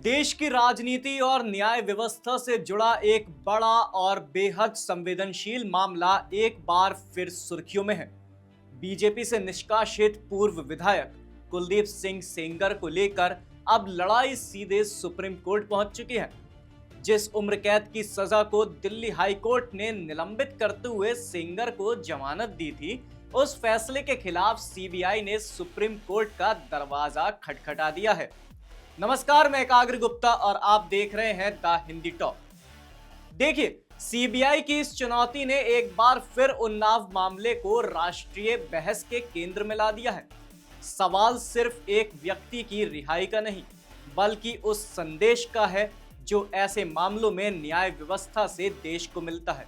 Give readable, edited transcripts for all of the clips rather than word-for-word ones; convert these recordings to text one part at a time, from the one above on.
देश की राजनीति और न्याय व्यवस्था से जुड़ा एक बड़ा और बेहद संवेदनशील मामला एक बार फिर सुर्खियों में है। बीजेपी से निष्कासित पूर्व विधायक कुलदीप सिंह सेंगर को लेकर अब लड़ाई सीधे सुप्रीम कोर्ट पहुंच चुकी है। जिस उम्र कैद की सजा को दिल्ली हाई कोर्ट ने निलंबित करते हुए सेंगर को जमानत दी थी, उस फैसले के खिलाफ सीबीआई ने सुप्रीम कोर्ट का दरवाजा खटखटा दिया है। नमस्कार, मैं एकाग्र गुप्ता और आप देख रहे हैं द हिंदी टॉक। देखिए, सीबीआई की इस चुनौती ने एक बार फिर उन्नाव मामले को राष्ट्रीय बहस के केंद्र में ला दिया है। सवाल सिर्फ एक व्यक्ति की रिहाई का नहीं, बल्कि उस संदेश का है जो ऐसे मामलों में न्याय व्यवस्था से देश को मिलता है।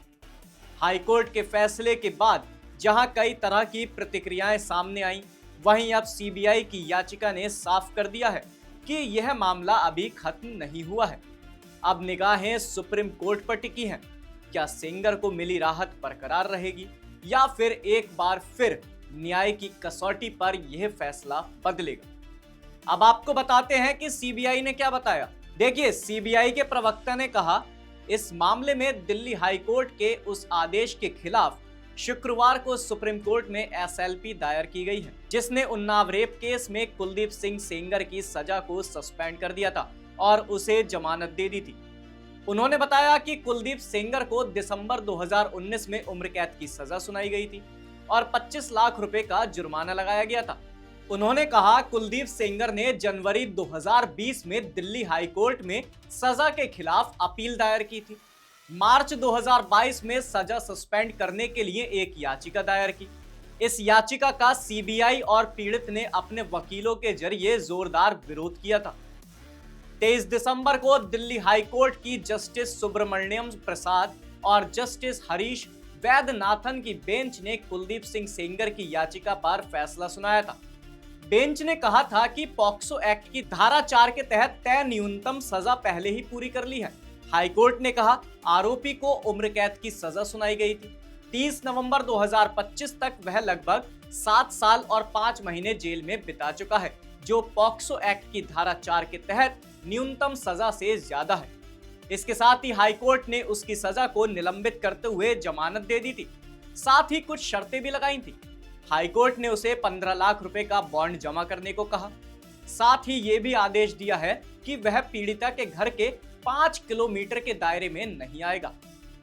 हाईकोर्ट के फैसले के बाद जहां कई तरह की प्रतिक्रियाएं सामने आई, वहीं अब सीबीआई की याचिका ने साफ कर दिया है कि यह मामला अभी खत्म नहीं हुआ है। अब निगाहें सुप्रीम कोर्ट पर टिकी हैं। क्या सेंगर को मिली राहत बरकरार रहेगी या फिर एक बार फिर न्याय की कसौटी पर यह फैसला बदलेगा? अब आपको बताते हैं कि सीबीआई ने क्या बताया। देखिए, सीबीआई के प्रवक्ता ने कहा, इस मामले में दिल्ली हाई कोर्ट के उस आदेश के खिलाफ शुक्रवार को सुप्रीम कोर्ट में एसएलपी दायर की गई है, जिसने उन्नाव रेप केस में कुलदीप सिंह सेंगर की सजा को सस्पेंड कर दिया था और उसे जमानत दे दी थी। उन्होंने बताया कि कुलदीप सेंगर को दिसंबर 2019 में उम्र कैद की सजा सुनाई गई थी और 25 लाख रुपए का जुर्माना लगाया गया था। उन्होंने कहा, कुलदीप सेंगर ने जनवरी 2020 में दिल्ली हाई कोर्ट में सजा के खिलाफ अपील दायर की थी। मार्च 2022 में सजा सस्पेंड करने के लिए एक याचिका दायर की। इस याचिका का सीबीआई और पीड़ित ने अपने वकीलों के जरिए जोरदार विरोध किया था। 23 दिसंबर को दिल्ली हाई कोर्ट की जस्टिस सुब्रमण्यम प्रसाद और जस्टिस हरीश वैद्यनाथन की बेंच ने कुलदीप सिंह सेंगर की याचिका पर फैसला सुनाया था। बेंच ने कहा था कि पॉक्सो एक्ट की धारा 4 के तहत तय न्यूनतम सजा पहले ही पूरी कर ली है। हाईकोर्ट ने कहा, आरोपी को उम्र कैद की सजा सुनाई गई थी। 30 नवंबर 2025 तक वह लगभग 7 साल और 5 महीने जेल में बिता चुका है, जो पॉक्सो एक्ट की धारा 4 के तहत न्यूनतम सजा से ज्यादा है। इसके साथ ही हाईकोर्ट ने उसकी सजा को निलंबित करते हुए जमानत दे दी थी। साथ ही कुछ शर्तें भी लगाई थी। हाईकोर्ट ने उसे 15 लाख रुपए का बॉन्ड जमा करने को कहा। साथ ही ये भी आदेश दिया है कि वह पीड़िता के घर के 5 किलोमीटर के दायरे में नहीं आएगा।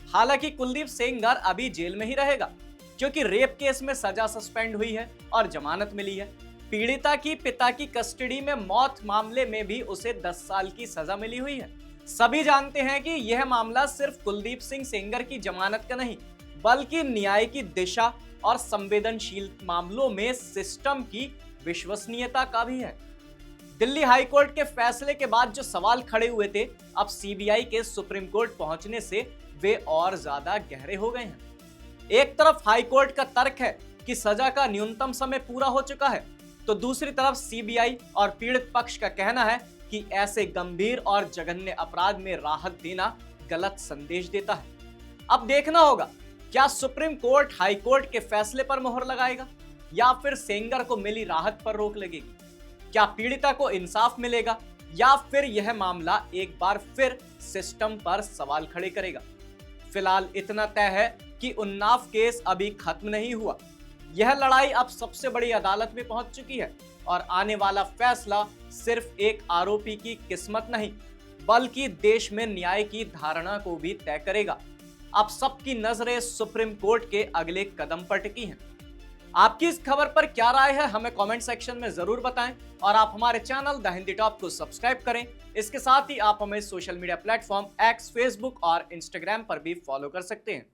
हालांकि कुलदीप सेंगर अभी जेल में ही रहेगा, क्योंकि रेप केस में सजा सस्पेंड हुई है और जमानत मिली है। पीड़िता की पिता की कस्टडी में मौत मामले में भी उसे 10 साल की सजा मिली हुई है। सभी जानते हैं कि यह मामला सिर्फ कुलदीप सिंह सेंगर की जमानत का नहीं, बल्कि न्याय की दिशा और संवेदनशील मामलों में सिस्टम की विश्वसनीयता का भी है। दिल्ली हाई कोर्ट के फैसले के बाद जो सवाल खड़े हुए थे, अब सीबीआई के सुप्रीम कोर्ट पहुंचने से वे और ज्यादा गहरे हो गए हैं। एक तरफ हाई कोर्ट का तर्क है कि सजा का न्यूनतम समय पूरा हो चुका है, तो दूसरी तरफ सीबीआई और पीड़ित पक्ष का कहना है कि ऐसे गंभीर और जघन्य अपराध में राहत देना गलत संदेश देता है। अब देखना होगा, क्या सुप्रीम कोर्ट हाई कोर्ट के फैसले पर मोहर लगाएगा या फिर सेंगर को मिली राहत पर रोक लगेगी? क्या पीड़िता को इंसाफ मिलेगा या फिर यह मामला एक बार फिर सिस्टम पर सवाल खड़े करेगा? फिलहाल इतना तय है कि उन्नाव केस अभी खत्म नहीं हुआ। यह लड़ाई अब सबसे बड़ी अदालत में पहुंच चुकी है और आने वाला फैसला सिर्फ एक आरोपी की किस्मत नहीं, बल्कि देश में न्याय की धारणा को भी तय करेगा। अब सबकी नजरें सुप्रीम कोर्ट के अगले कदम पर टिकी हैं। आपकी इस खबर पर क्या राय है, हमें कमेंट सेक्शन में जरूर बताएं और आप हमारे चैनल द हिंदी टॉप को सब्सक्राइब करें। इसके साथ ही आप हमें social media platform x, Facebook और इंस्टाग्राम पर भी फॉलो कर सकते हैं।